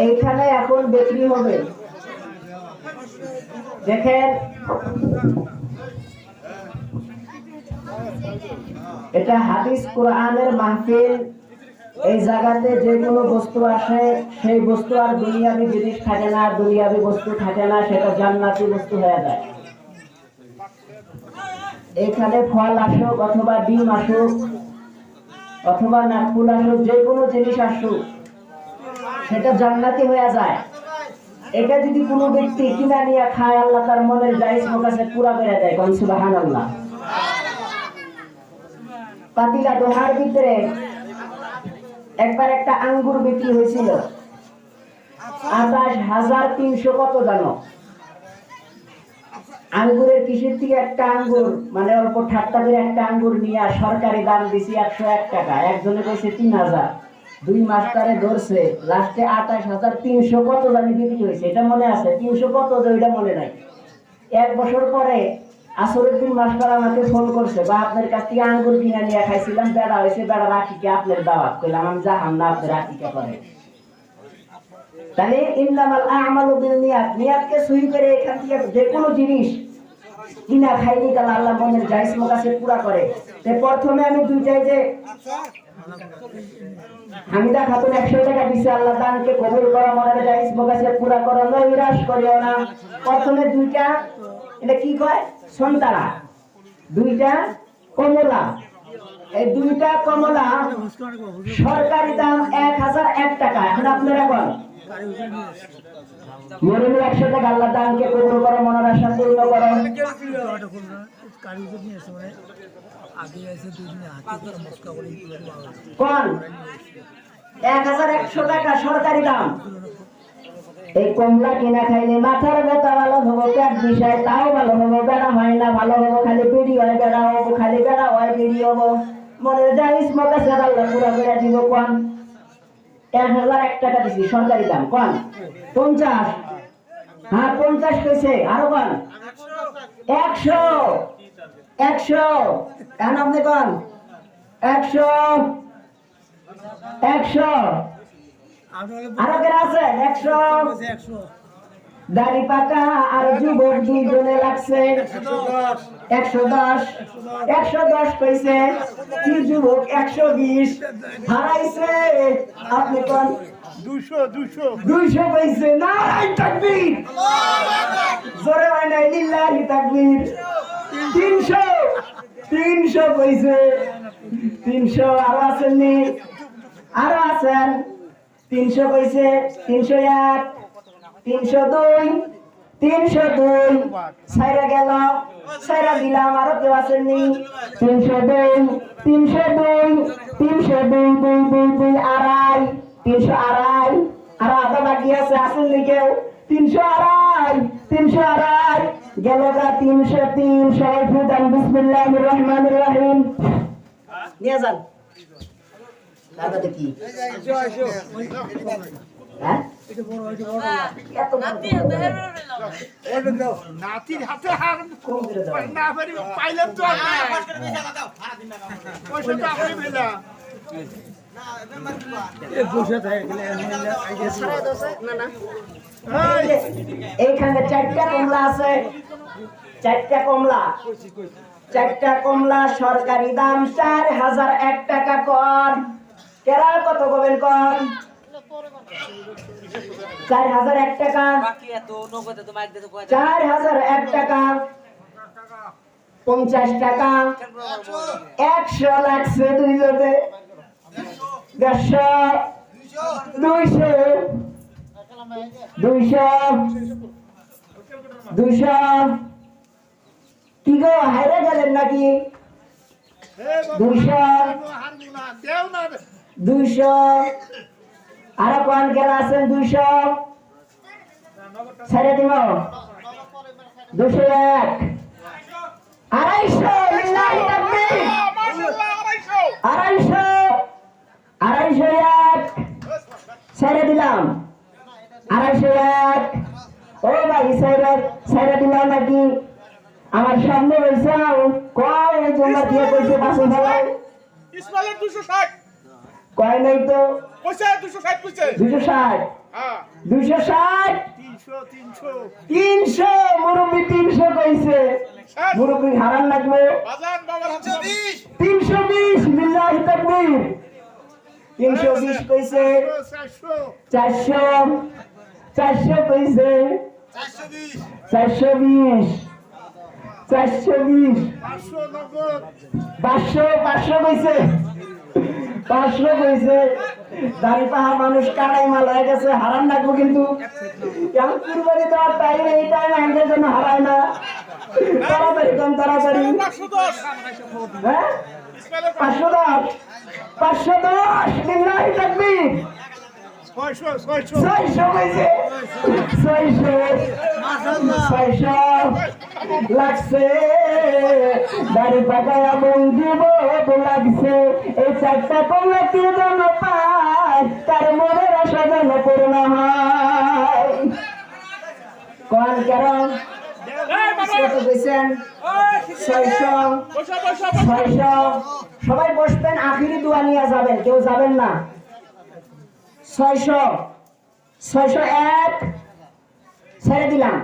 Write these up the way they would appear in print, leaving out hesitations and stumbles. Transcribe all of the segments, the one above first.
এইখানে এখন বিক্রি হবে। দেখেন এটা হাদিস কোরআনের মাহফিল। এই জায়গাতে যে কোনো বস্তু আসে সেই বস্তু আর দুনিয়াবি জিনিস থাকে না, দুনিয়াবি বস্তু থাকে না, সেটা জান্নাতি বস্তু হয়ে যায়। এখানে ফল আসুক অথবা ডিম আসুক অথবা নাকফুল আসুক, যে কোনো জিনিস আসুক সেটা জান্নাতি হয়ে যায়। এটা যদি কোনো ব্যক্তি কিনা নিয়ে খায়, আল্লাহ তার মনের জায়েজ কাছে পুরা করে দেয়। কোন সুবহানাল্লাহ। পাতিলা দোহার ভিতরে একবার একটা আঙ্গুর বিক্রি হয়েছিল ২৮,৩০০ কত জানো? আঙ্গুরের কিসের থেকে একটা আঙ্গুর, মানে অল্প ঠাট্টা করে একটা আঙ্গুর নিয়ে সরকারি দাম দিছি ১০১ টাকা, একজনে কইছে ৩,০০০। ২ মাস তারে ধরছে, লাস্টে ২৮,৩০০ কত জানি বিক্রি হয়েছে। এটা মনে আছে, ৩০০ কত যে ওইটা মনে নাই। ১ বছর পরে আসরের দিন মাস্টার আমাকে ফোন করছে, বা আপনার কাছ থেকে আঙ্গুর কিনে নিয়ে খাইছিলাম, বেড়া হয়েছে, বেড়া রাখিকে আপনার দাওয়াত। কইলাম আমি যাহাম না, আপনার রাখিকে করে। তাহলে ইন্নামাল আ'মালু বিন্নিয়াত, নিয়াতকে সহি করে এখান থেকে যে কোনো জিনিস কিনা খাইনি কাল আল্লাহ মনের জায়েজ কাছে পুরা করে। তে প্রথমে আমি দুইটাই যে হামিদা খাতুন ১০০ টাকা দিছে, আল্লাহ দানকে কবুল করো, মনের জায়েজ কাছে পুরা করো, নিরাশ করিও না। প্রথমে দুইটা এটা কি কয় সন্তারা, দুইটা কমলা। এই দুইটা কমলা সরকারি দাম ১,০০১ টাকা। এখন আপনারা বল মরিমি ১০০ টাকা, আল্লাহ দানকে কবুল করো, মনের আশা পূর্ণ করো। কোন ১,১০০ টাকা সরকারি দাম। এই কমলা কিনা খাইলে মাথার ব্যথা ভালো হবো, পেট বিষয় তাও ভালো হবো, বেড়া হয় না ভালো হবো, খালি পিড়ি হয় বেড়া হবো, খালি বেড়া হয় পিড়ি হবো, মনের জায়েজ কাছে আল্লাহ পুরা করে দিব। কোন ১,০০১ টাকা দিছি সরকারি দাম। কোন ৫০? হ্যাঁ ৫০ কইছে। আরো কোন ১০০? ১০০ এখন আপনি কোন ১০০? ১০০ আরো কেন আছে ১০০? দাড়ি পাকা আর যুবক দুইজনে লাগছে ১১০। ১১০ কইছে, কি যুবক ১২০ হারাইছে। আপনি কোন ২০০ কইছে। নারাই তাকবীর, জোরে হয় নাই, লিল্লাহি তাকবীর। ৩০০ কইছে। ৩০০ আরো আছেন নি? আরো আছেন। ৩০০ কইছে। ৩০১, ৩০২, ৩০২ ছাইরা গেল, ছাইরা দিলাম। আরো কেউ আছেন নি? ৩০২, ৩০২, ৩০২, আড়াই, ৩০২। আর আধা বাকি আছে, আসেন নি কেউ? ৩০২, ৩০২ গেল গা। ৩০৩ সবাই ফুটান বিসমিল্লাহির রহমানির রহিম নিয়ে যান। তারপরে কি হ্যাঁ নাতির হাতে হার না পাইলাম তো এইখানে ৪টা কমলা আছে। ৪টা কমলা, ৪টা কমলা সরকারি দাম ৪,০০১ টাকা। কর কেরা কত কবেন? কর ৪,০০১ টাকা। ৪,০০১ টাকা। ৫০ টাকা। ১০০ লাগছে দুইজনে। ১৫০, ২০০, ২০০। কি গো হাইরে গেলেন নাকি? ২০০, ২০০। আর কোন গেলা আছেন? ২০০ ছেড়ে দিব। ২০১, ২৫০, লিল্লাহি তাকবীর। ২৫০, ২৫০ ছেড়ে দিলাম। ২৫০। ও ভাই ছেড়ে দিলাম নাকি? আমার সামনে রয়েছে কয় জমা দিয়ে কইছে ৫০০। ইসমাইলের ২৬০। কয় নাই তো কইছে 260 কইছে 260 হ্যাঁ 260 300 মুরব্বি 300 কইছে মুরব্বি হারান লাগবে বাজান বাবার হাতে 320 বিল্লাহি তাকবীর 320 কইছে 400 400 কইছে 420 420 500 কইছে 500 কইছে দাড়ি পাহা মানুষ কানাই মাল হয়ে গেছে হারান লাগবো কিন্তু কেমন কুরবানি দেওয়ার টাইম এই টাইম আমাদের জন্য হারায় না তাড়াতাড়ি কম তাড়াতাড়ি 510 হ্যাঁ 510 510 বিল্লাহি তাকবীর 600 কইছে 600 লাগছে দাড়ি পাকায়া বন্ধুব লাগছে এই চারটা করলে কি যেন পায় তার মনের আশা যেন পূর্ণ হয় কোন কারণ কত কইছেন 600 সবাই বসবেন আখিরি দোয়া নিয়ে যাবেন কেউ যাবেন না 600 601 ছেড়ে দিলাম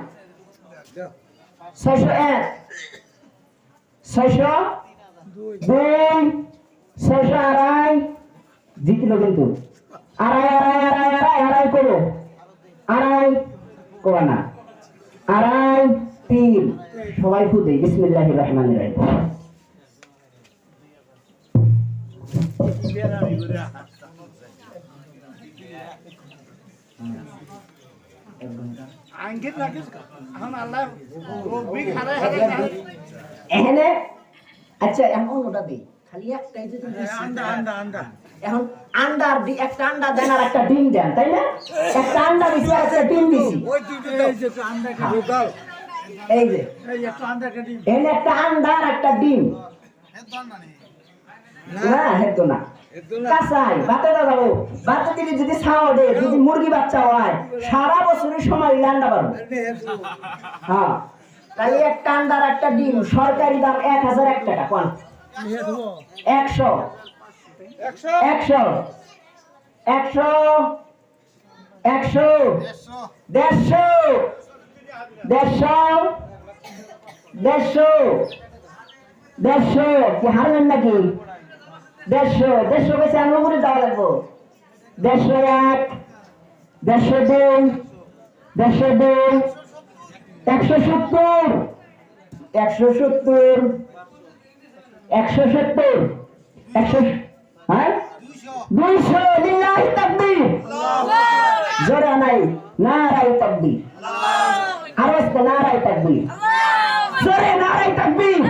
601 602 602 জিতলো কিন্তু আড়াই করো আড়াই করো না আড়াই 3 সবাই ফুদে বিসমিল্লাহির রহমানির রহিম এখানে আচ্ছা এখন ওটা দিই খালি একটাই যদি এখন আন্ডার একটা আন্ডা দেন আর একটা ডিম দেন তাই না একটা আন্ডা দিছি আর একটা ডিম দিছি এই যে এখানে একটা আন্ডা আর একটা ডিম না হেতো না কাঁচাই বাতে দাও বাতে দিলে যদি ছাও দে যদি মুরগি বাচ্চা হয় সারা বছরের সময় আন্ডা পারবে হ্যাঁ তাহলে একটা আন্ডার একটা ডিম সরকারি দাম 1001 টাকা কোন 100 100 100 100 150 কি হারবেন নাকি 150 বেশি আমি উপরে যাওয়া লাগবো 101 102 170 170 হ্যাঁ 200 লিল্লাহি তাকবীর জোরে নাই নারায়ে তাকবীর আওয়াজ তো নারায়ে তাকবীর জোরে নারায়ে তাকবীর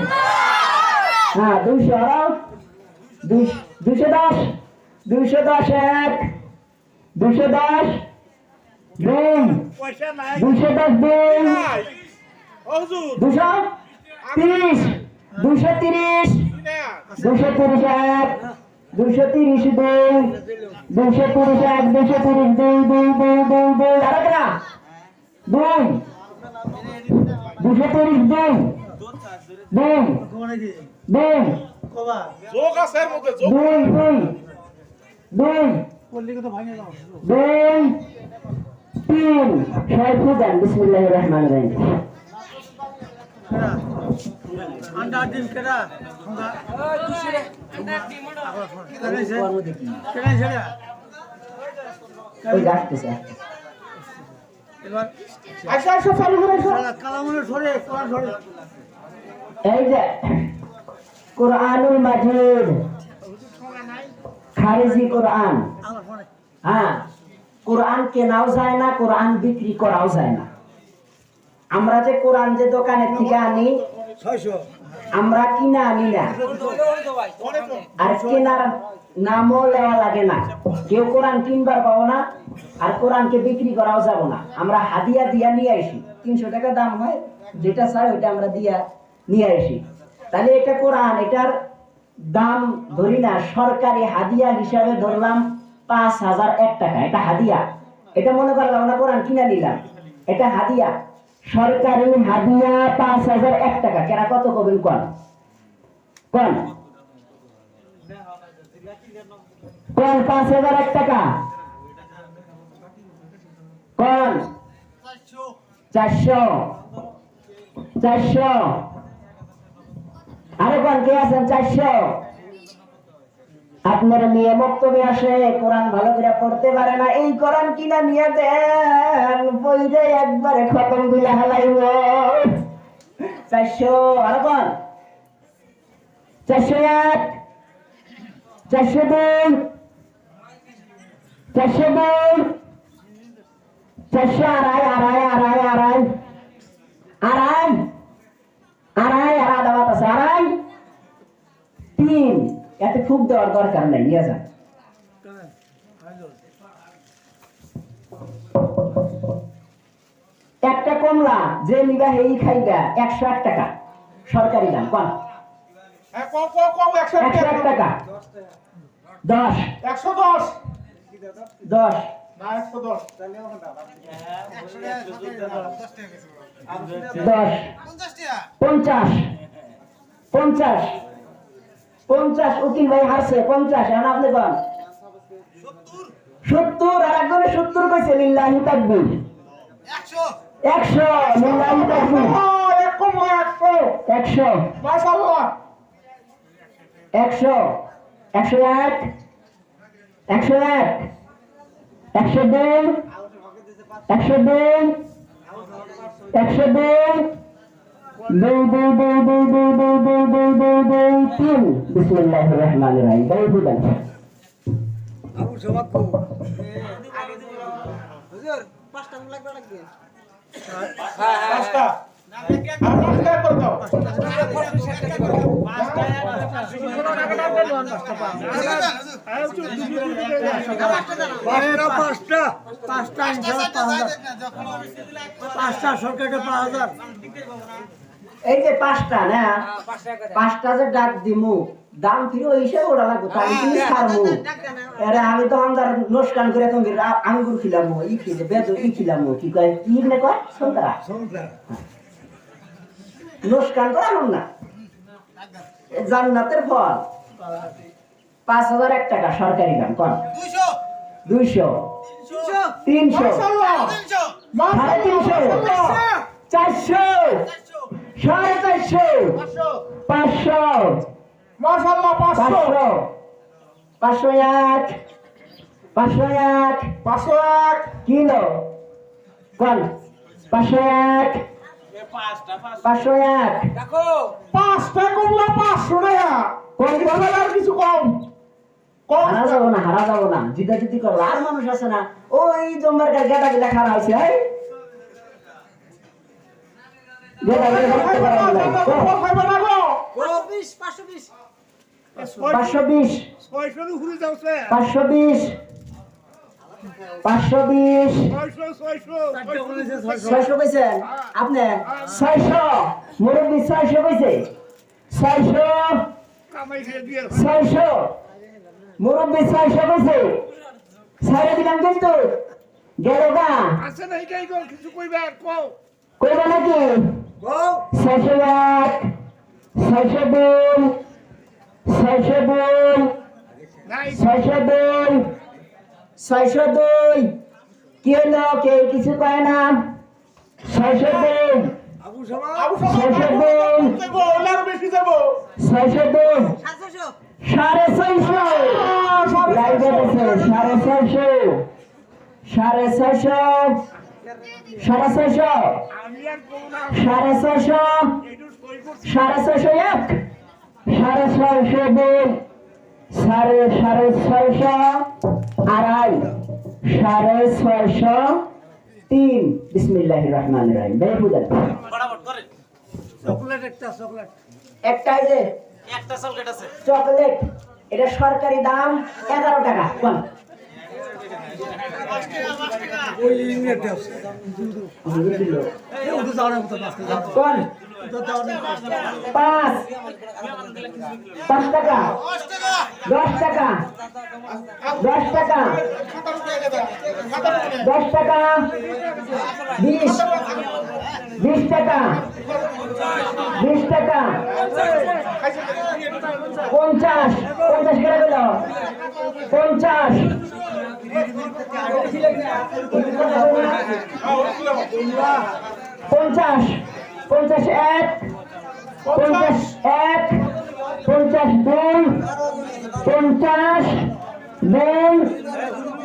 হ্যাঁ 210 210 1 210 2 210 230 230 231 230 2 231 230 2 আরেকটা 2 230 2 যোগ আছে এর মধ্যে যোগ 3 শয়ফু দেন বিসমিল্লাহির রহমানির রহিম अंडा डिम केरा अंडा डिम केरा केरा ওই যাচ্ছে এবার আচ্ছা চালু করে কালামুনে ধরে কোরআন ধরে এই যে কোরআনুল মাজিদ খারিজি কোরআন হ্যাঁ কোরআন কেনাও যায় না কোরআন বিক্রি করাও যায় না আমরা যে কোরআন যে দোকানের থেকে আনি 600 আমরা কিনা আনি না আর কেনার নামও লেওয়া লাগে না কেউ কোরআন কিনবার পাবো না আর কোরআনকে বিক্রি করাও যাব না আমরা হাদিয়া দিয়া নিয়ে আসি 300 টাকা দাম হয় যেটা চাই ওইটা আমরা দিয়া নিয়ে আসি তাহলে এটা কোরআন এটার দাম ধরি না সরকারি হাদিয়া হিসাবে ধরলাম 5001 টাকা এটা হাদিয়া এটা মনে করলাম আমরা কোরআন কিনে নিলাম এটা হাদিয়া সরকারি হাদিয়া 5001 টাকা কেনা কত কবেন কোন কোন 5,001 টাকা কোন 400 400 আরে কোন কে আছেন 400 আপনার মেয়ে বক্তব্যে আসে কোরআন ভালো করে পড়তে পারে না এই কোরআন কিনা নিয়ে দেন বইরে একবারে খতম দিলে হালাইব 400 আর কোন 401 402 402 400 আড়াই দাওয়াত আছে আড়াই 3 এতে খুব দেওয়ার দরকার নাই নিয়ে যান একটা কমলা যে নিবা এই খাইবা 108 টাকা সরকারি দাম কোন হ্যাঁ কম 108 টাকা 10 110 10 না 110 10 50 50 50 উকিল ভাই হারছে 50 এখন আপনি কোন 70 আর একজনে 70 কইছে লিল্লাহি তাকবীর 100 লিল্লাহি তাকবীর 100 মাশাআল্লাহ 100 101 101 102 102 102 বিসমিল্লাহির রহমানির রহিম দাই বুঝান আবু সবাক কো হুজুর 5টা লাগবে পাঁচটা পাঁচটা করে দাও পাঁচটা সরকারকে 5,000 এই যে 5টা না 5টা যে ডাক দিমু দাম ফিরে ওই হিসাবে ওরা লাগবে তাই তুমি ছাড়মু এরা আমি তো আমদার নস্কান করে তুমি আঙ্গুর খিলামু ই খিলে বেদ ই খিলামু কি কয় কি নে কয় সন্তরা নস্কান করা হল না জান্নাতের ফল 5,001 টাকা সরকারি দাম কোন 200 300 400 450 500 মাশাআল্লাহ 500 501 501 501 কিলো কোন 501 501 পাঁচটা কমলা 500 টাকা কোন কোন আর কিছু কম কম হারা যাবো না জিদা জিদি করবো আর মানুষ আছে না ওই জম্বার গেটা গেটা খারাপ হয়েছে গেটা গেটা দেখতে পারেন না 520 520 600 কইছেন আপনি 600 মুরব্বি 600 কইছে 600 মুরব্বি 600 কইছে সাইরে দিলাম কিন্তু গেল গা কইবা নাকি 601 602 602 কি হলো কে কিছু কয় না 602 আবু সবাক আবু সাহেব দেবো ওলার বেশি দেবো 602 650 লাইভে আছে 650 650 আমি আর কোন না 650 একটু সই করছি 650 650 আড়াই 650 বিসমিল্লাহির রহমানির রহিম দেখ বুঝান চকলেট একটা চকলেট একটাই যে একটা চকলেট আছে চকলেট এটা সরকারি দাম 11 টাকা কোন ওই ইংরেজি আছে এই উঠে যাওয়ার মতো বাস কোন তো যাওয়ার 5 টাকা 10 টাকা 10 টাকা 10 টাকা 20 20 টাকা 20 টাকা 50 50 করে দিল 50 50 51 51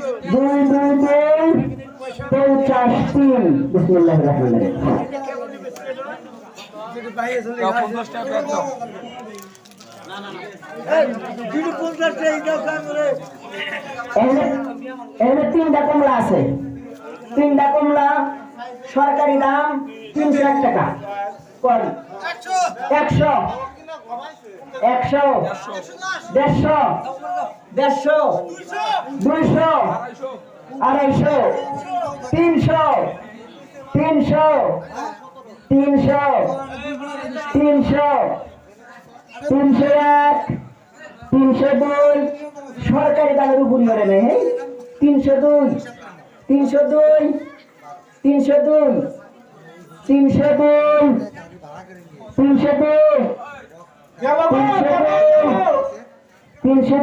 52 50 53 বিসমিল্লাহির রহমানির রহিম এখানে 3টা কমলা আছে 3টা কমলা সরকারি দাম 301 টাকা কোন 100 100 150 150 200 250 300 300 300 300 301 302 সরকারি দামের উপরই করে নেই 302 302 302 302 302 301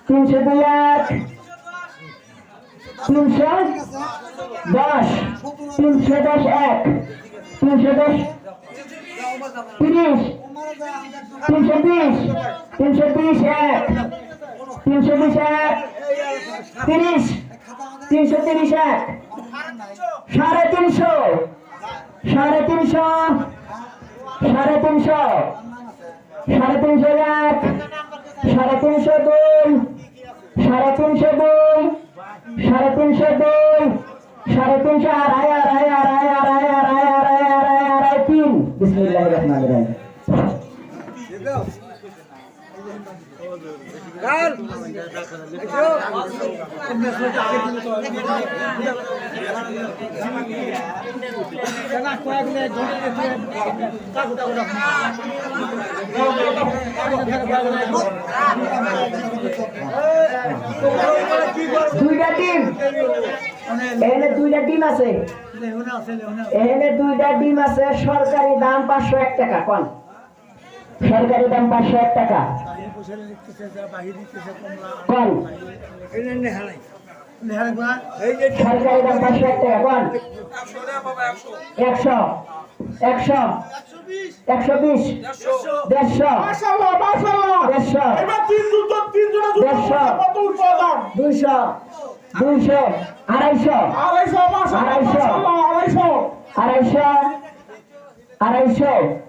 301 310 310 1 310 30 320 320 1 320 1 30 330 1 350 350 350 350 350 বিসমিল্লাহির রহমানির রহিম দুইটা টিম এখানে দুইটা টিম আছে এখানে দুইটা ডিম আছে সরকারি দাম 501 টাকা কোন সরকারি দাম 501 টাকা কোন সরকারি দাম 501 টাকা কোন 100 100 120 150 মাশাআল্লাহ মাশাআল্লাহ 150 এবার তিনজনের কত উৎপাদন 200 200 250 250 মাশাআল্লাহ 250 250 250 250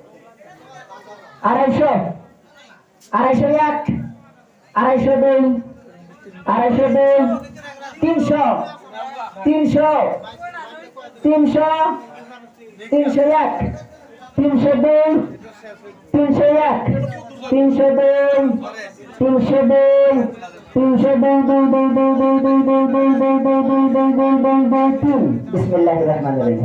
250 300 300 300 301 302 301 302 বিসমিল্লাহির রহমানির রহিম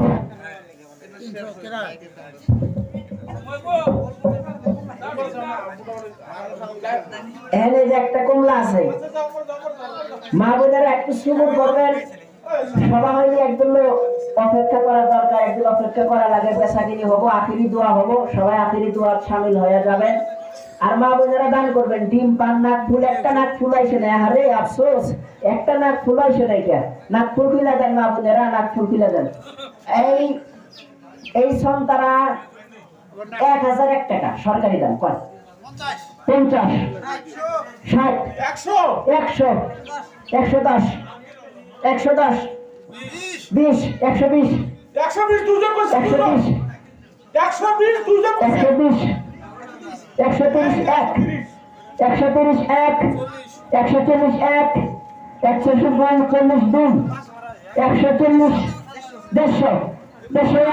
এখানে যে একটা কমলা আছে মা বোনেরা একটু সুমন করবেন সবাই হয়নি একদম অপেক্ষা করা দরকার একদিন অপেক্ষা করা লাগে বেচাকিনি হবো আখিরি দোয়া হবো সবাই আখিরি দোয়ার শামিল হয়ে যাবেন আর মা বোনেরা দান করবেন ডিম পান নাক ফুল একটা নাক ফুলাইছে না আরে আফসোস একটা নাক ফুলাইছে না কে নাক ফুল কিলা দেন মা বোনেরা নাক ফুল কিলা দেন এই সন্তারা 1001 টাকা সরকারি দাম কত 50 60 100 110 110 20 120 120 দুজন কইছে 120 120 দুজন কইছে 130 1 130 1 140 1 140 2 140 150 101 101 60 61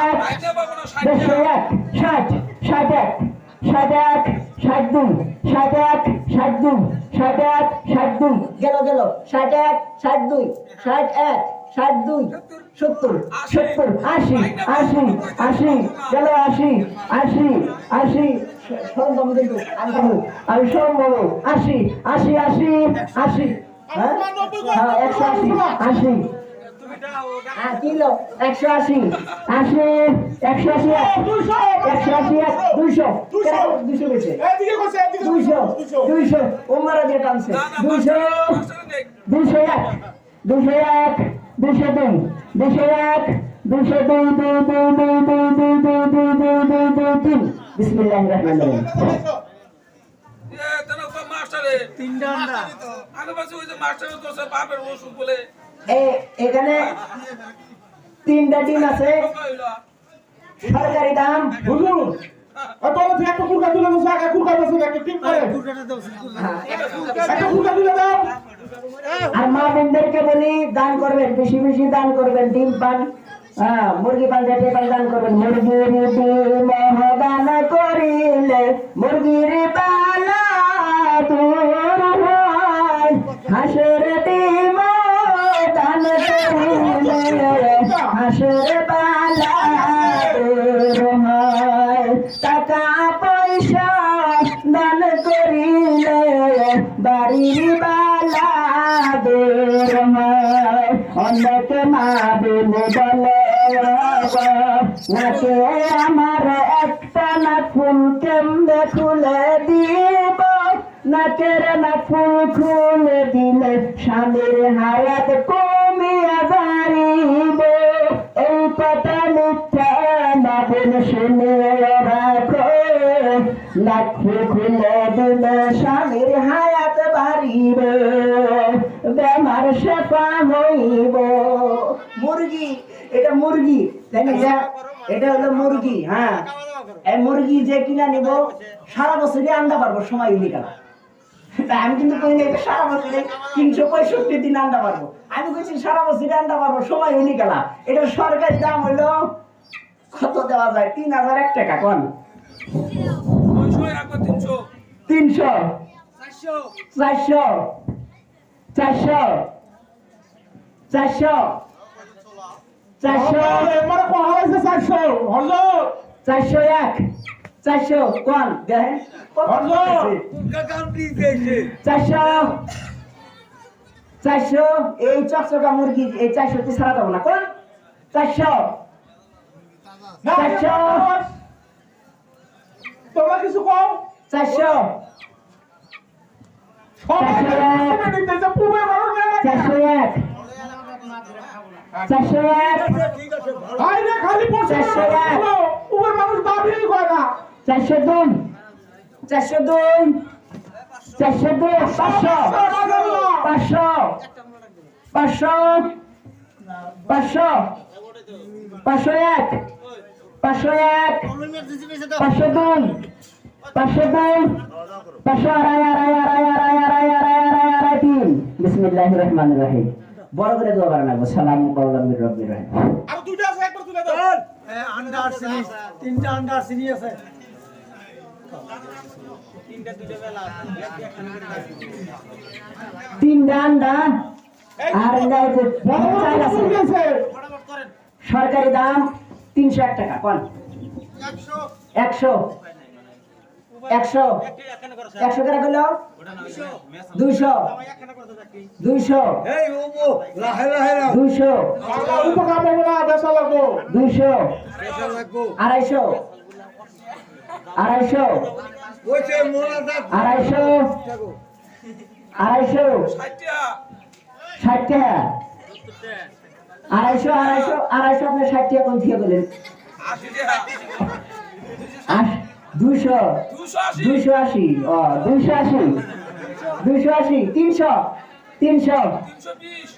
61 62 61 62 61 62 গেল 61 62 61 62 70 70 80 80 80 গেল 80 80 80 সম্ভব কিন্তু আমি সম্ভব 80 80 80 80 হ্যাঁ 180 80 কিলো 180 80 180 180 200 বেশি এদিকে কইছে এদিকে 200 ওমরা দিয়ে টানছে 200 201 201 202 201 202 বিসমিল্লাহির রহমানির রহিম এখানে 3টা ডিম আছে সরকারি দাম হুজুর তোর থেকে একটা কুরকা তুলে দাও আগে কুরকা দাও একটা টিপ করে একটা কুরকা তুলে দাও আর মা বোনদেরকে বলি দান করবেন বেশি বেশি দান করবেন ডিম পান মুরগি পান যেতে পান দান করবেন মুরগির ডিম দান করিলে মুরগির পালা দূর হয় হাঁসের ডিম দান করিলে হাঁসের পালা দূর হয় টাকা পয়সা দান করিলে বাড়ির বালা দূর হয় অনেক মা বোন বলে নাকে আমার একটা না ফুল কেমনে খুলে দিব নাকের না ফুল খুলে দিলে স্বামীর হায়াত কমিয়া যাইব এই কথা মিথ্যা না বোন শুনে রাখো নাক ফুল খুলে দিলে স্বামীর হায়াত বাড়িব বেমার শেফা হইব মুরগি এটা মুরগি তাই না এটা হলো মুরগি হ্যাঁ এই মুরগি যে কিনা নিব সারা বছরই আন্ডা পারবো সময় হইলে কেন আমি কিন্তু কই না এটা সারা বছরে 365 দিন আন্ডা পারবো আমি কইছি সারা বছরই আন্ডা পারবো সময় হইলে কেন এটা সরকারি দাম হলো কত দেওয়া যায় 3001 টাকা কোন 300 400 এবারে কোয়া হইছে 400 হজর 401 400 কোন দেখেন হজর 400 এই চকচকা মুরগি এই 400 তে ছাড়া দেবো না কোন 400 তোমরা কিছু কও 400 401 খালি 402 500 বিসমিল্লাহির রহমানির রহিম বড় করে দোয়া করেন আগে সালাম কওলাম মির রব্বির রহিম আর দুইটা আছে একবার তুলে দাও আন্ডার সিনি 3টা আন্ডার সিনি আছে তিনটা আন্ডা আর চাল আছে সরকারি দাম 301 টাকা কোন 100 করে হলো 200 এই ওমো লাহে লাহে 200 উপকার পাবো না বেসা লাগবো 200 পয়সা লাগবো 250 ওইছে মোলাটা 250 60 টাকা 250 আপনি 60 টাকা কোন থেকে বলেন 280 ও 280 300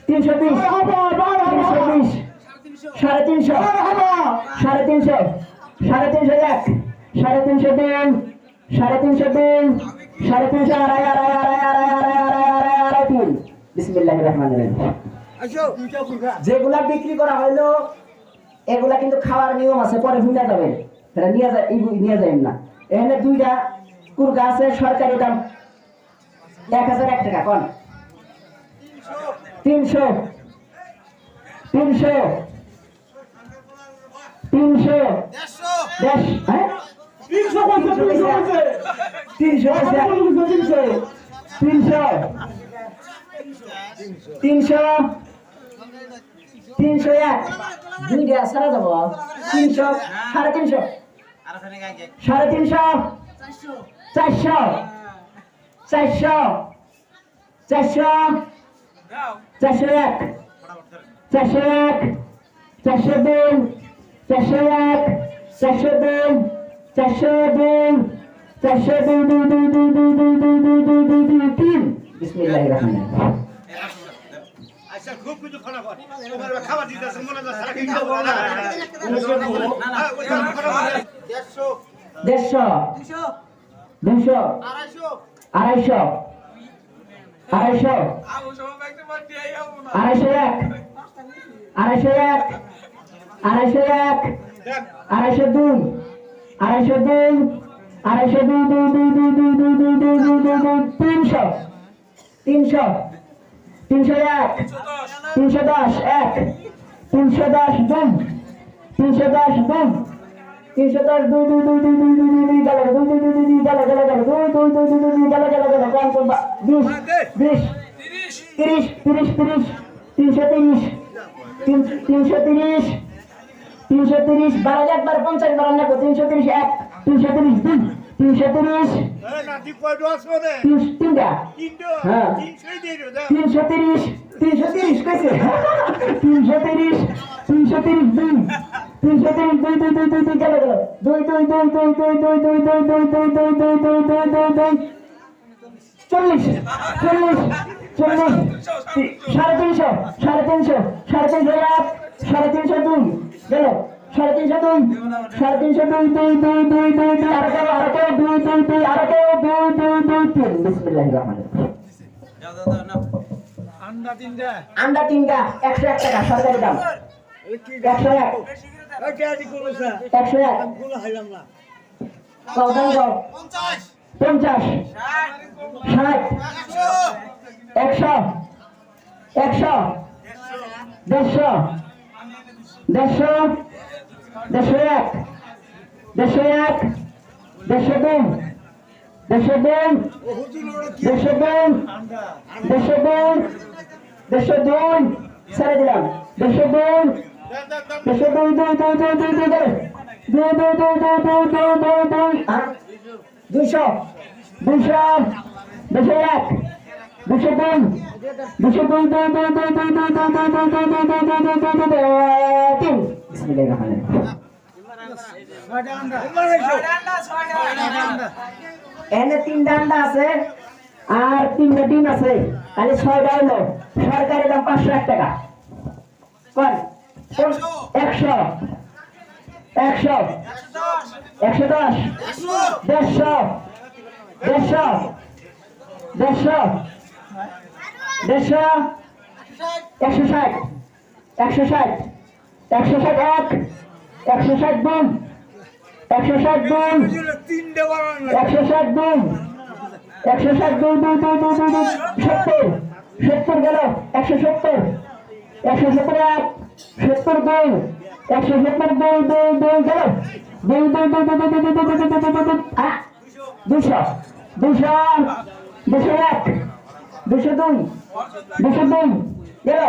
320 সাড়ে তিনশো 3 বিসমিল্লাহির রহমানির রহিম আসো দুইটা কুরকা যেগুলা বিক্রি করা হইলো এগুলা কিন্তু খাওয়ার নিয়ম আছে পরে ভুলে যাবেন তারা নিয়ে যাবেন না এখানে দুইটা কুরকা আছে সরকারি দাম 1001 টাকা কোন 300 হ্যাঁ 300 কইছে 300 300 301 দুইটা সারা যাব 300 350 350 400 400 400 401 401 402 401 402 402 402 Bismillahirrahmanirrahim. আচ্ছা খুব কিছু খারাপ হয় তোমার খাবার দিতেছে মনে হয় সারা কিছু খাবো না না ওই খারাপ 150 200 250 250 250 201 201 202 300 301 310 1 310 2 310 2 310 2 330 12 একবার 50 বার না 330 1 330 2 330 না ঠিক কয় দোস করে 3টা কিন্তু হ্যাঁ 300 দিয়ে দাও 330 কইছে 330 2 330 গেল 40 সাড়ে তিনশো গেল 350 আন্ডা তিনটা 101 টাকা সরকারি দাম 101 50 60 100 100 150 150 101 101 102 ছেড়ে দিলাম 200 এনে 3টা আন্ডা আছে আর 3টা ডিম আছে তাহলে 6টা হলো সরকারি দাম 501 টাকা কোন 100 110 150 160 160 161 162 162 70 গেল 170 170 172 172 গেল 200 201 202 গেল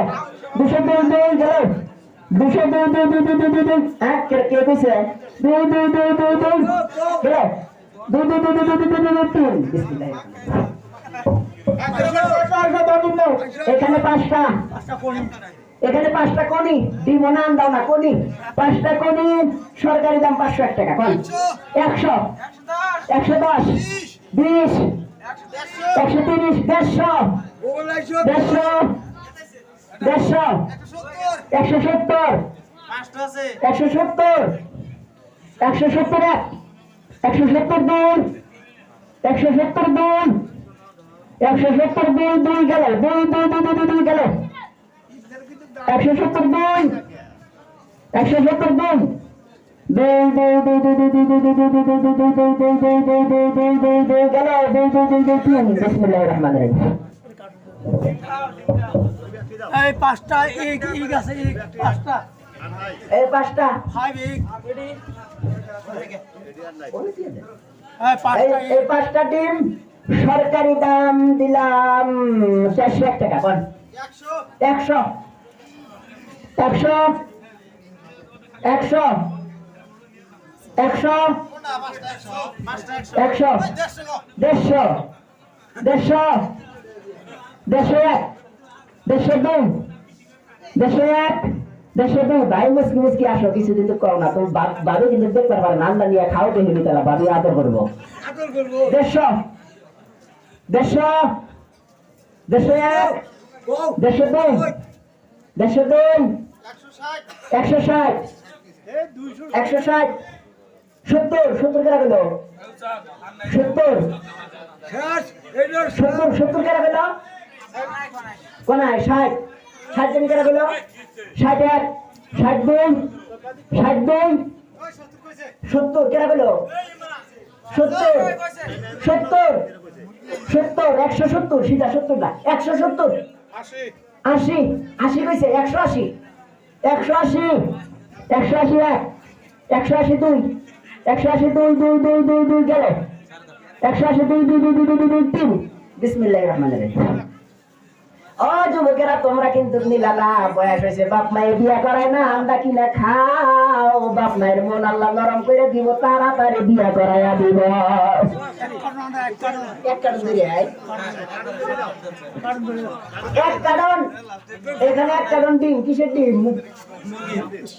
202 গেল 202 কে কইছে 2 গেল এখানে 5টা কোনি দিব না আন্দাও না কোনি 5টা কোনি সরকারি দাম 501 টাকা কোন 100 110 20 130 150 170 170 172 গেল 2 গেল 172 বিসমিল্লাহিররহমানিররহিম এই পাঁচটা এক আছে এক পাঁচটা এই 5টা 5 এক এই 5টা ডিম সরকারি দাম দিলাম 401 টাকা কোন 100 100 100 100 100 150 150 101 102 101 102 ভাই মুসকি আসো কিছুদিন তো করো না তো বাবু কিন্তু দেখতে পারবে না আন্দা নিয়ে খাও দেখে নিতে না বাবু আদর করবো 150 150 101 102 102 160 160 70 70 কেনা গেল 70 70 কেনা গেল কোনায় 60 60 জন কেনা গেল 61 62 62 70 কেনা গেল 70 70 70 170 সিধা 70 না 170 80 80 কইছে 180 180 180 180 2 180 2 2 2 2 2 গেল 180 2 2 2 2 2 3 বিসমিল্লাহির রহমানির রহিম ও যুবকেরা তোমরা কিন্তু নিলালা বয়স হয়েছে বাপ মায়ের বিয়া করায় না আমরা কিনা খাও বাপ মায়ের মন আল্লাহ নরম করে দিব তাড়াতাড়ি বিয়া করাইয়া দিব এক কারণ এখানে এক কারণ ডিম কিসের ডিম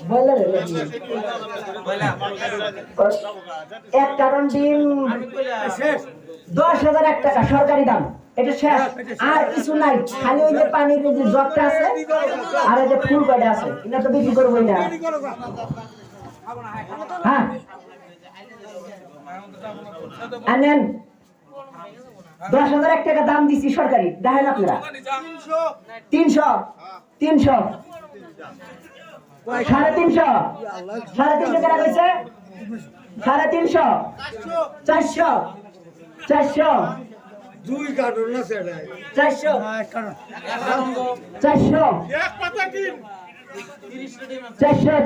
বয়লারের এক কারণ ডিম 10,001 টাকা সরকারি দাম এটা শেষ আর কিছু নাই খালি ওই যে পানির যে জগটা আছে আর এই যে ফুল কয়টা আছে এটা তো বিক্রি করবোই না হ্যাঁ আনেন 10,001 টাকা দাম দিছি সরকারি দেখেন আপনারা 300 350 350 টাকা কইছে 350 400 400 দুই কার্টুন না সেটা 400 400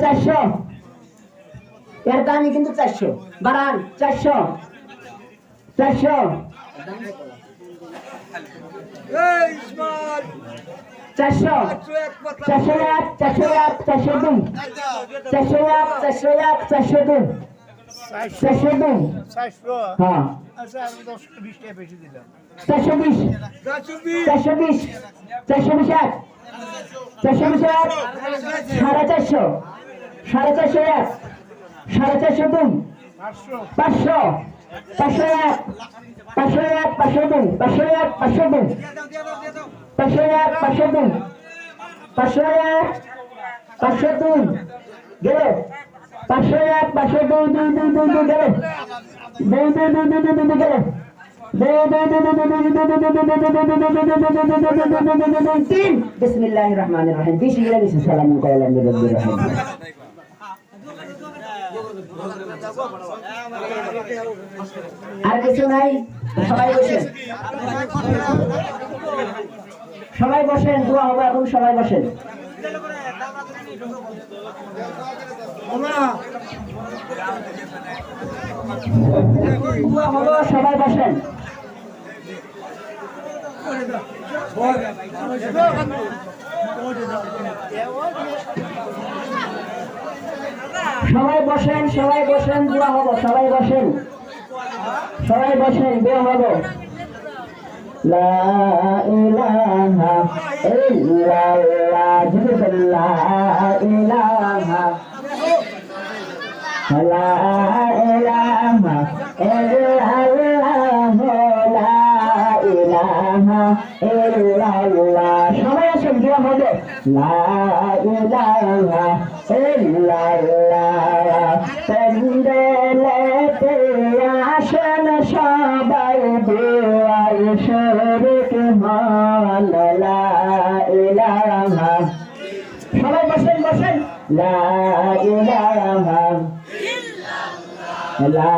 400 এর দামই কিন্তু 400 বাড়ান 400 এই ইসমাইল 400 401 402 401 402 হ্যাঁ 420 420 420 সাড়ে 400 1 402 500 501 501 502 501 502 501 502 501 502 গেল 501 502 2 গেল 2 গেল বিসমিল্লাহির রহমানির রহিম বিসমিল্লাহ সালাম আলাইকুম আর কিছু নাই সবাই বসেন দোয়া হবে এখন সবাই বসেন দোয়া হবে সবাই বসেন সবাই বসেন দোয়া হবো সবাই বসেন দোয়া হবো লা ইলাহা ইল্লাল্লাহ লা ইলাহা লা ইলাহা ইল্লাল্লাহ লা ইলাহা ইল্লাল্লাহ সবাই আসেন দোয়া হবে লা ইলাহা ইল্লাল্লাহ পেন্ডেলেতে আসেন সবাই দোয়ায় শরীক হল লা ইলাহা সবাই বসেন লা ইলাহা লা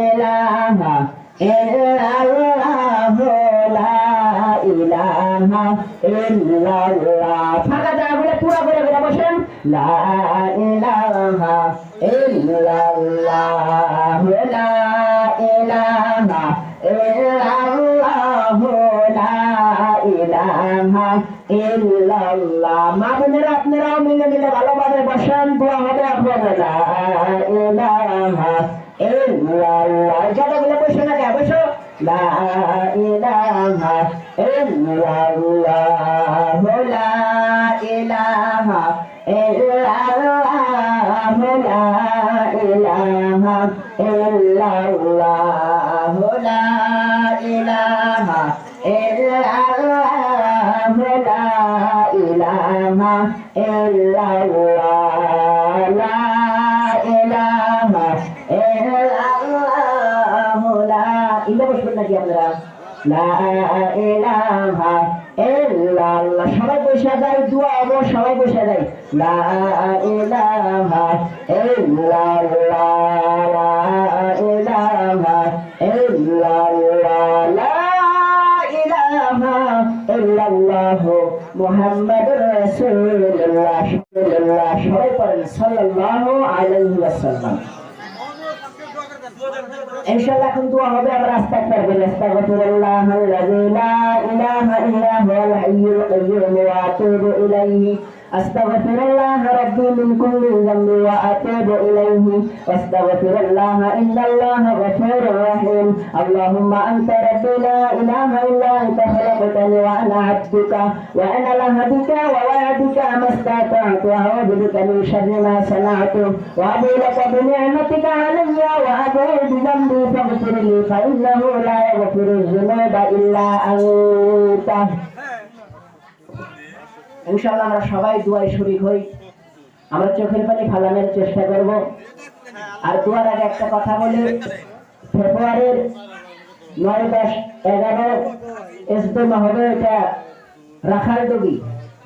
ইলাহা ইল্লাল্লাহ লা ইলাহা ইল্লাল্লাহ ফাঁকা জায়গা বলে পুরো করে বসেন লা ইলাহা ইল্লাল্লাহ লা ইলাহা ইল্লাল্লাহ লা ইলাহা ইল্লাল্লাহ। মা বোনেরা আপনারাও মিলে মিলে ভালোভাবে বসেন, দোয়া হবে আপনারা। লা ইলাহা ইল্লাল্লাহ। যতগুলো বসে না কে বসো। লা ইলাহা ইল্লাল্লাহ, লা ইলাহা ইল্লাল্লাহ, লা ইলাহা ইল্লাল্লাহ, লা ইলাহা ইল্লাল্লাহ, লা ইলাহা ইল্লাল্লাহ, লা ইলাহা ইল্লাল্লাহ, লা ইলা বসবেন নাকি আপনারা? লা ইলাহা ইল্লাল্লাহ। সবাই বসে যায়, দোয়া হবে, সবাই বসে যায়। লা ইলাহা ইল্লাল্লাহ, লা ইলাহা ইল্লাল্লাহ, লা ইলাহা ইল্লাল্লাহ মুহাম্মাদুর রাসূলুল্লাহ সাল্লাল্লাহ। সবাই পড়েন সাল্লাল্লাহু আলাইহি ওয়াসাল্লাম। ইনশাআল্লাহ এখন দোয়া হবে, আমরা আস্তাগফির বলি। আস্তাগফিরুল্লাহাল্লাযী লা ইলাহা ইল্লা হুয়াল হাইয়ুল কাইয়্যুম ওয়া আতুবু ইলাইহি। আস্তাগফিরুল্লাহ রাব্বী মিন কুল্লি যামবি ওয়া আতুবু ইলাইহি। আস্তাগফিরুল্লাহ ইন্নাল্লাহা গফুরুর রাহিম। আল্লাহুম্মা আনতা রাব্বী লা ইলাহা ইল্লা আনতা খালাকতানি ওয়া আনা আবদুকা ওয়া আনা লা বিকা ওয়া ওয়া'দুকা মাস্তাতা'তু আ'উযু বিকা মিন শাররি মা সানা'তু ওয়া আবু'u লাকা bi ni'matika 'alayya wa abu'u bi dhanbi faghfir li fa innahu la yaghfiru dhunuba illa anta। ইনশাআল্লাহ আমরা সবাই দোয়ায় শরীক হই, আমরা চোখের পানি ফালানোর চেষ্টা করব। আর দোয়ার আগে একটা কথা বলি, ফেব্রুয়ারির 9, 10, 11 ইজতেমা হবে, এটা রাখালডুবি,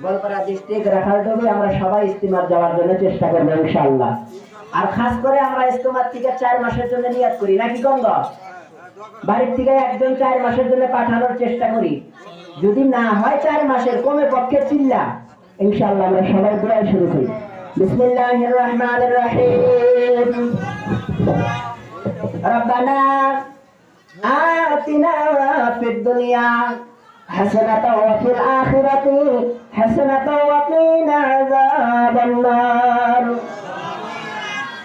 গোয়ালপাড়া ডিস্ট্রিক্ট রাখালডুবি। আমরা সবাই ইজতেমার যাওয়ার জন্য চেষ্টা করব ইনশাআল্লাহ। আর খাস করে আমরা ইজতেমার থেকে 4 মাসের জন্য নিয়াত করি নাকি গঙ্গ, বাড়ির থেকে একজন 4 মাসের জন্য পাঠানোর চেষ্টা করি। যদি না হয় 4 মাসের, কমে পক্ষে চিল্লা। ইনশাআল্লাহ আমরা সবাই দোয়া শুরু করি। বিসমিল্লাহির রহমানির রহিম। রব্বানা আতিনা ফিদ দুনিয়া হাসানাতাও ওয়া ফিল আখিরাতি হাসানাতাও ওয়া কিনা আযাবান নার।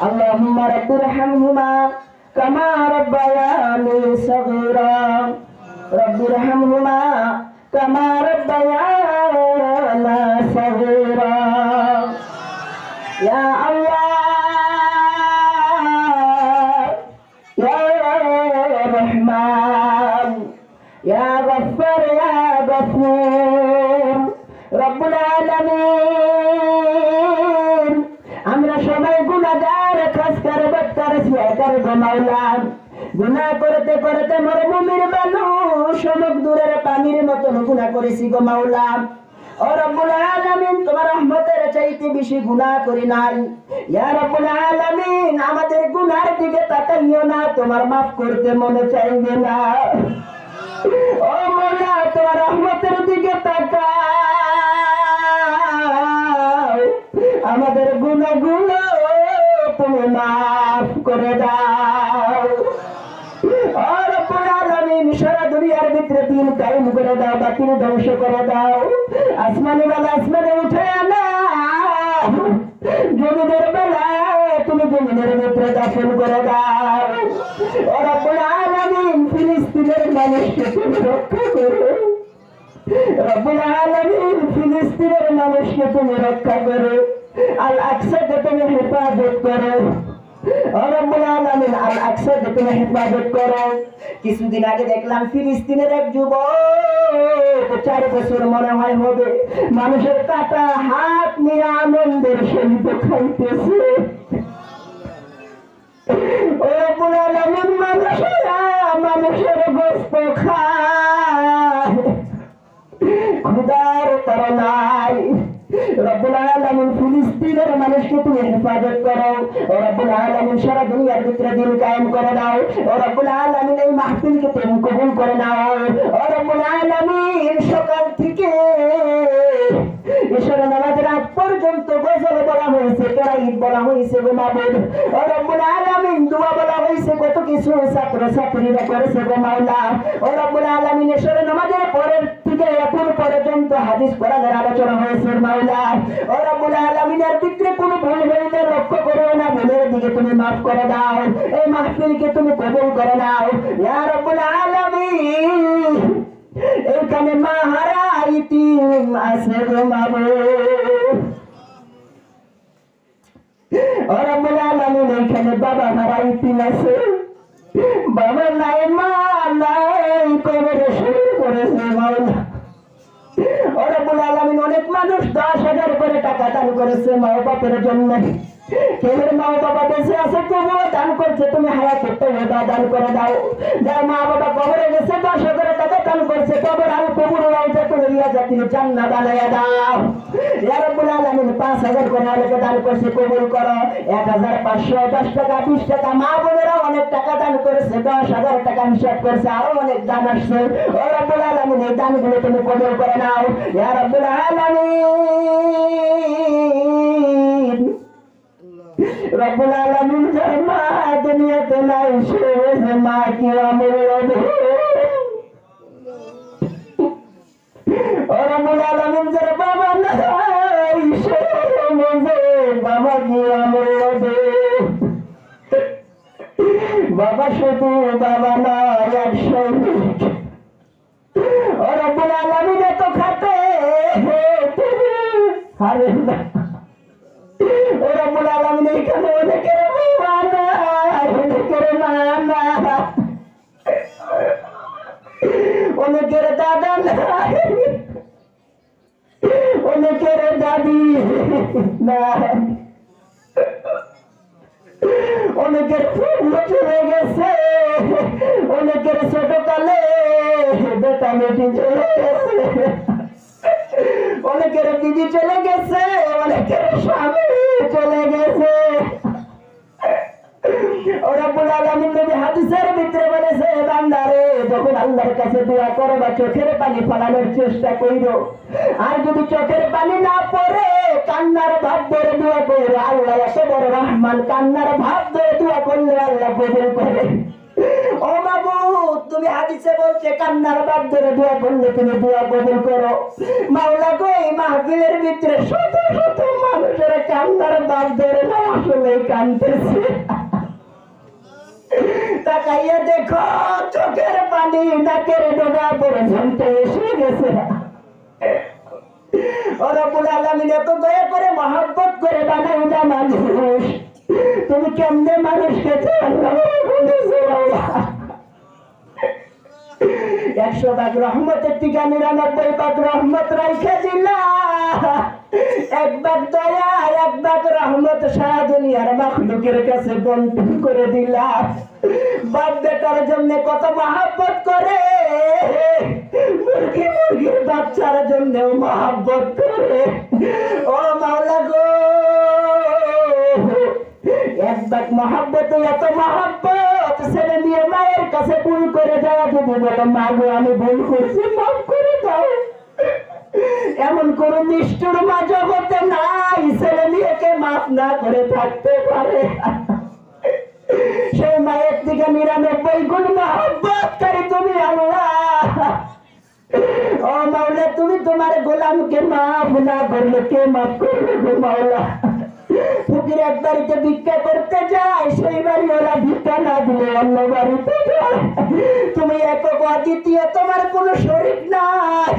আল্লাহুম্মা রাব্বিরহামহুমা কামা রাব্বায়ানি সাগীরা। রাব্বিরহামহুমা কামা রাব্বায়ানা সাগীরা। ইয়া আল্লাহ, ইয়া রহমান, ইয়া গফফার, ইয়া গফুর, রব্বুল আলামিন। আমরা সবাই গুনাহগার, খাসকার, বদকার, সিয়াকার গো মাওলা। গুনাহ করতে করতে মরুভূমির বালু সমুদ্র দূরের পানির মতন গুনাহ করেছি গো মাওলা। ও রব্বুল আলামিন, তোমার রহমতের চাইতে বেশি গুনাহ করি নাই। ইয়া রব্বুল আলামিন, আমাদের গুনাহের দিকে তাকাইও না, তোমার মাফ করতে মনে চাইবে না। ও মাওলা, তোমার রহমতের দিকে তাকাও, আমাদের গুনাহগুলো তুমি মাফ করে দাও। ও রব্বুল আলামিন, সারা দুনিয়ার ভিতরে দিন কায়েম করে দাও, বাতিল ধ্বংস করে দাও। আসমানে বেলা আসমানে উঠে আনা, জমিনের বেলা তুমি জমিনের ভিতরে দাফন করে দাও। ও রব্বুল আলামিন, ফিলিস্তিনের মানুষকে তুমি রক্ষা করো। রব্বুল আলামিন, ফিলিস্তিনের মানুষকে তুমি রক্ষা করো। আল আকসাকে তুমি হেফাজত করো। রব্বুল আলামিন, আল আকসাকে তুমি হেফাজত করো। কিছুদিন আগে দেখলাম ফিলিস্তিনের এক যুবক, 4 বছর মনে হয় হবে, মানুষের কাটা হাত নিয়ে আনন্দের সহিত খাইতেছে। ও রব্বুল আলামিন, মানুষের গোশত খায়, ক্ষুধার তাড়নায়। রব্বুল আলামিন, ফিলিস্তিনের মানুষকে তুমি হেফাজত করো। ও রব্বুল আলামিন, সারা দুনিয়ার ভিতরে দিন কায়েম করে দাও। ও রব্বুল আলামিন, এই মাহফিলকে তুমি কবুল করে নাও। ও রব্বুল আলামিন, সকাল থেকে ঈশ্বরের নামাজের আগ পর্যন্ত গজল বলা হয়েছে, কেরাইত বলা হয়েছে গো মাবুদ। ও রব্বুল আলামিন, দোয়া বলা হয়েছে, কত কিছু ছাত্র ছাত্রীরা করেছে গো মাওলা। ও রব্বুল আলামিন, ঈশ্বরের নামাজের পরের থেকে এখন পর্যন্ত হাদিস কোরআনের আলোচনা হয়েছে মাওলা ও রব্বুল আলামিনের ভিতরে কোনো ভুল হইলে লক্ষ্য করো না, ভুলের দিকে তুমি মাফ করে দাও, এই মাহফিলকে তুমি কবুল করে নাও ইয়া রব্বুল আলামিন। এইখানে মা হারা ইতিম আছে গো মাবুদ ও রব্বুল আলামিন, এইখানে বাবা হারা ইতিম আছে, বাবা নাই মা নাই, কবরে শুরু করেছে মাওলা ও রব্বুল আলামিন। অনেক মানুষ 10,000 করে টাকা দান করেছে মা বাবার জন্য, কেউ মা বাবা বেঁচে আছে তবুও দান করছে, তুমি হায়াতে তওবা দান করে দাও। যার মা বাবা কবরে গেছে 10,000 টাকা দান করছে, কবর আর কবর রাউতে তুমি জাতির জান্নাত বানায়া দাও ইয়া রব্বুল আলামিন। 5,000 করে আলেকে দান করছে, কবুল করো। 1,510 টাকা 20 টাকা মা বোনেরা অনেক টাকা দান করেছে, 10,000 টাকা হিসাব করছে, আরো অনেক দান আসছে ও রব্বুল আলামিন। এই দানগুলো তুমি কবুল করে নাও ইয়া রব্বুল আলামিন। রব্বুল আলামিন যার মা দুনিয়াতে নাই সে হয়েছে মা কিয়ামতের দিন ও রব্বুল আলামিন যার বাবা নাই সে হয়েছে বাবা কিয়ামতের দিন। বাবা শুধু বাবা নয়, এক সৈনিক ও রব্বুল আলামিন এত খাটে হারে না ও রব্বুল আলামিন। এখানে অনেকের বাবা নাই, অনেকের মা নাই, অনেকের দাদা নাই, অনেকের দাদি নাই, অনেকের ফুল চলে গেছে, অনেকের ছোটকালে বেটা বেটি চলে গেছে, অনেকের দিদি চলে গেছে, অনেকের স্বামী চলে গেছে ও রব্বুল আলামিন। নবী হাদিসের ভিতরে বলেছে বান্দারে যখন আল্লাহর কাছে দোয়া করো বা চোখের পানি ফেলানোর চেষ্টা কইরো, আর যদি চোখের পানি না পড়ে কান্নার ভাব ধরে দোয়া করো, আল্লাহ এত বড় রহমান, কান্নার ভাব ধরে দোয়া করলে আল্লাহ কবুল করে। ও মাবুদ তুমি হাদিসে বলছে কান্নার ভাব ধরে দোয়া করলে তুমি দোয়া কবুল করো। মাওলা গো এই মাহফিলের ভিতরে শত শত মানুষের কান্নার ভাব ধরে না আসলে কাঁদতেছে, তাকাইয়া দেখো চোখের পানি নাকের ডোবা পর্যন্ত এসে গেছে ও রব্বুল আলামিন। এত দয়া করে মহব্বত করে বানাই না মানুষ, তুমি কেমনে মানুষকে 100 ভাগ রহমতের টিকা 99 ভাগ রহমত রাইখে দিলা, 1 ভাগ দয়া 1 ভাগ রহমত সারা দুনিয়ার মাখলুকের কাছে বন্টন করে দিলা। বাপ বেটার জন্য কত মহব্বত করে, মুরগির বাচ্চার জন্য মহব্বত করে ও মাওলা গো। 1 ভাগ মহব্বত, এত মহব্বত ছেলে দিয়ে মায়ের কাছে ভুল করে যাওয়া, যদি বলো মা গো আমি ভুল করছি মাফ করে দাও, এমন কোন নিষ্ঠুর মা জগতে নাই ছেলে মেয়েকে মাফ না করে থাকতে পারে। সেই মায়ের দিকে 99 গুণ মহব্বতকারী তুমি আল্লাহ ও মাওলা। তুমি তোমার গোলামকে মাফ না করলে কে মাফ করবে গো মাওলা। ফকির এক বাড়িতে ভিক্ষা করতে যায়, সেই বাড়ি ওরা ভিক্ষা না দিলে অন্য বাড়িতে যায়। তুমি একক অদ্বিতীয়, তোমার কোনো শরীক নাই,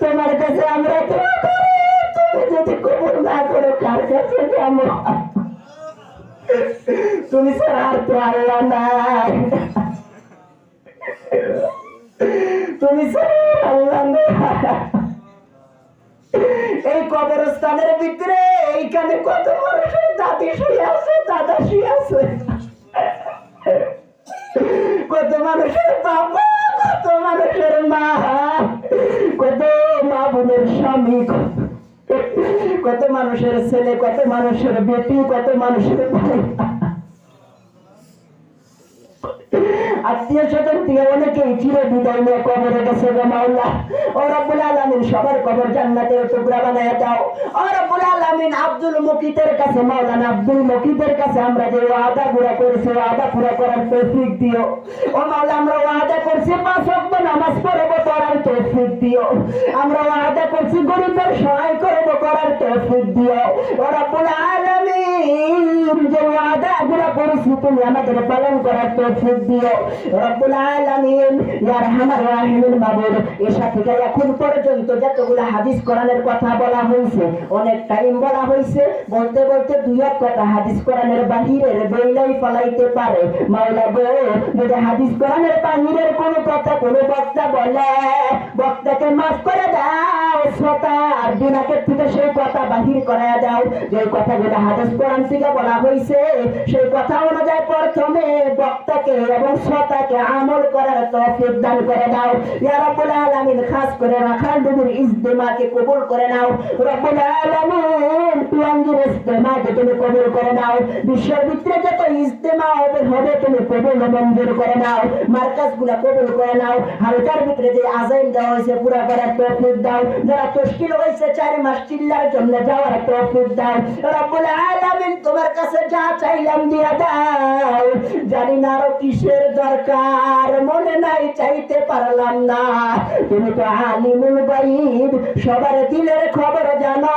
তোমার কাছে আমরা দোয়া করি, তুমি যদি কবুল না করো কার কাছে যাবো? তুমি ছাড়া আর তো আল্লাহ নাই, তুমি ছাড়া আল্লাহ নাই। এই কবরস্থানের ভিতরে এইখানে কত মানুষের দাদি শুয়ে আছে, দাদা শুয়ে আছে, কত মানুষের বাবা, কত মানুষের মা, কত মা বোনের স্বামী, কত মানুষের ছেলে, কত মানুষের বেটি, কত মানুষের ভাই। আত্মীয় স্বজন থেকে অনেকেই চির বিদায় নিয়ে কবরে গেছে গো মাওলা। ও রব্বুল আলামিন সবার কবর জান্নাতের টুকরা বানায় দাও। ও রব্বুল আলামিন আব্দুল মুকিতের কাছে, মাওলানা আব্দুল মুকিতের কাছে আমরা যে ওয়াদা পুরা করেছি, ওয়াদা পুরা করার তৌফিক দিও। ও মাওলা, আমরা ওয়াদা করছি 5 ওয়াক্ত নামাজ পড়ব, করার তৌফিক দিও। আমরা ওয়াদা করছি গরিবদের সহায় করব, করার তৌফিক দিও। ও রব্বুল আলামিন যে ওয়াদা গুলো করেছি তুমি আমাদের পালন করার তৌফিক দিও রব্বুল আলামিন। ইয়া আরহামার রাহিমিন মাবুদ, এসা থেকে এখন পর্যন্ত যতগুলো হাদিস কোরআনের কথা বলা হয়েছে, অনেক টাইম বলা হয়েছে, বলতে বলতে দুই এক কথা হাদিস কোরআনের বাহিরের বইলাই ফলাইতে পারে। মাওলা গো, যদি হাদিস কোরআনের বাহিরের কোনো কথা কোনো বক্তা বলে, বক্তাকে মাফ করে দাও, শ্রোতার দিনাকের থেকে সেই কথা বাহির করে দাও। যে কথাগুলো হাদিস কোরআন থেকে বলা হয়েছে সেই কথা অনুযায়ী প্রথমে বক্তাকে এবং শ্রোতাকে আমল করার তৌফিক দান করে দাও। ইয়া রাব্বুল আলামিন, খাস করে রাখাল নবীর ইজতেমাকে কবুল করে নাও রব্বুল আলামিন। টুয়াঙ্গির ইজতেমাকে তুমি কবুল করে নাও। বিশ্বের ভিতরে যত ইজতেমা হবে তুমি কবুল মঞ্জুর করে নাও। মার্কাজগুলো কবুল করে নাও। হালকার ভিতরে যে আযান দেওয়া হয়েছে পুরা করার তৌফিক দাও। যারা তশকিল হয়েছে 4 মাস চিল্লার জন্য যাওয়ার তৌফিক দাও রব্বুল আলামিন। তোমার কাছে যা চাইলাম দিয়া দাও। জানি না আরো কিসের দরকার, মনে নাই, চাইতে পারলাম না। তুমি তো আলিমুল গায়ব, সবার দিলের খবর জানো,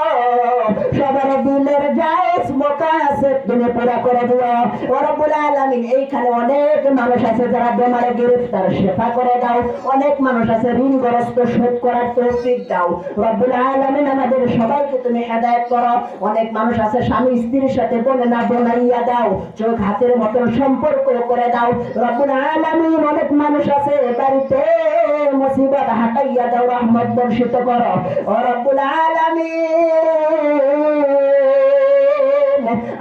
সবার দিলের জায়েজ মোকাসে তুমি পুরা করে দিও ও রব্বুল আলামিন। এইখানে অনেক মানুষ আছে যারা বেমারে গ্রেফতার, শেফা করে দাও। অনেক মানুষ আছে ঋণগ্রস্ত, শোধ করার তৌফিক দাও রব্বুল আলামিন। আমাদের সবাইকে তুমি হেদায়েত করো। অনেক মানুষ আছে স্বামী স্ত্রীর সাথে বলে না বনাইয়া দাও, চোখ হাতের মতন সম্পর্ক করে দাও রব্বুল আলামিন। অনেক মানুষ আছে বাড়িতে মুসিবত হাটাইয়া দাও, রহমত বর্ষিত করো ও রব্বুল আলামিন।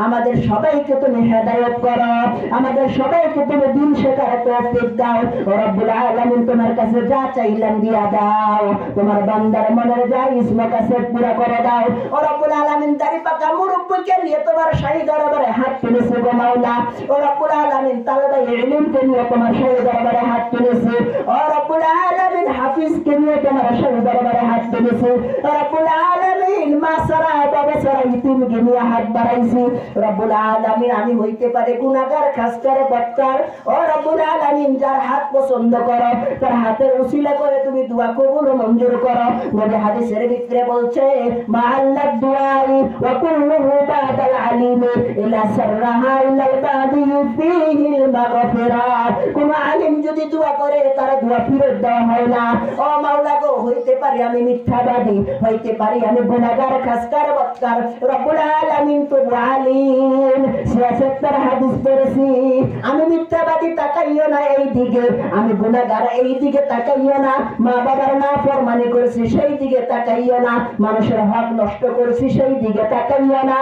আমাদের সবাইকে তুমি হেদায়েত করো, আমাদের সবাইকে তুমি দিন শেখার তৌফিক দাও ও রব্বুল আলামিন। তোমার কাছে যা চাইলাম দিয়া দাও, তোমার বান্দার মনের জায়েজ মাকাসেদ পুরা করে দাও ও রব্বুল আলামিন। দাড়ি পাকা মুরব্বিকে নিয়ে তোমার শাহী দরবারে হাত তুলেছে গো মাওলা ও রব্বুল আলামিন। তালেবে ইলমকে নিয়ে তোমার শাহী দরবারে হাত তুলেছে ও রব্বুল আলামিন। হাফিজকে নিয়ে তোমার শাহী দরবারে হাত তুলেছে ও রব্বুল আলামিন। মাসারা বাবাসারা ইতিমকে নিয়ে হাত বাড়াইছি রব্বুল আলামিন। আমি হইতে পারে গুনাহগার, খাসকার, বদকার ও রব্বুল আলামিন। যার হাত পছন্দ করো তার হাতের উসিলা করে তুমি দোয়া কবুল ও মঞ্জুর করো। নবী হাদিসের ভিতরে বলছে মাআল্লাদ দুআই ওয়া কুল্লুহু বাদাল আলিম ইলা সাররাহা ইলাল বাদি ফীহিল মাগফিরাত। কোন আলিম যদি দোয়া করে তার দোয়া ফিরত দেওয়া হয় না। ও মাওলা গো, হইতে পারি আমি মিথ্যাবাদী, হইতে পারি আমি গুনাহগার, খাসকার, বদকার, রব্বুল আলামিন তো আলিম। সিয়াসতের হাদিস পড়েছি, আমি মিথ্যাবাদী তাকাইও না এই দিকে, আমি গুনাহগার এই দিকে তাকাইও না, মা বাবার নাফরমানি করেছি সেই দিকে তাকাইও না, মানুষের হক নষ্ট করেছি সেই দিকে তাকাইও না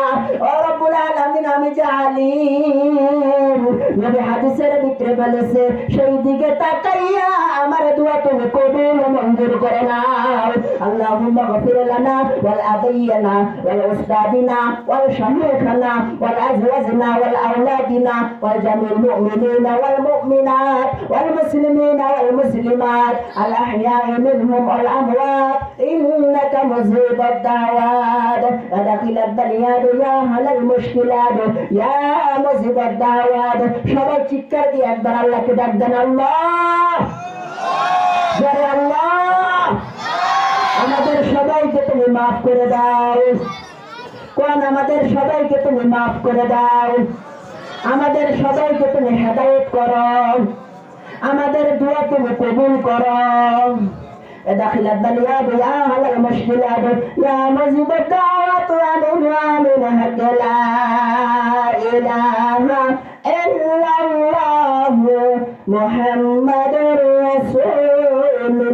ও রব্বুল আলামিন। আমি জালিম, নবী হাদিসের ভিতরে বলেছে সেই দিকে তাকাইয়া আমার দোয়া তুমি কবুল ও মঞ্জুর করে নাও। আল্লাহুম্মা গফির লানা ওয়াল আবাইয়ানা ওয়াল উস্তাদিনা ওয়াল শামীখানা ওয়াল আজওয়াজনা ওয়াল আওলাদিনা ওয়াল জামিল মুমিনিনা ওয়াল মুমিনাত ওয়াল মুসলিমিনা ওয়াল মুসলিমাত আল আহইয়া'i মিনহুম ওয়াল আমওয়াত ইন্নাকা মুজিবুদ দাওয়াত আদাখিলাত বালিয়াদ ইয়া হালাল মুশকিলাত ইয়া মুজিবুদ দাওয়াত। সবাই চিৎকার দিয়ে একবার আল্লাহকে ডাক দেন, আল্লাহ জয় আল্লাহ। আমাদের সবাইকে তুমি মাফ করে দাও, কোন আমাদের সবাইকে তুমি মাফ করে দাও, আমাদের সবাইকে তুমি হেদায়েত করো, আমাদের দোয়া তুমি কবুল করো। দাখিলাত বালিয়াদ ইয়া হালাল মুশকিলাত ইয়া মুজিবুদ দাওয়াত ওয়া মিন হাক্কিলা ইলাহা ইল্লাল্লাহ মুহাম্মাদুর রাসূলুল্লাহ।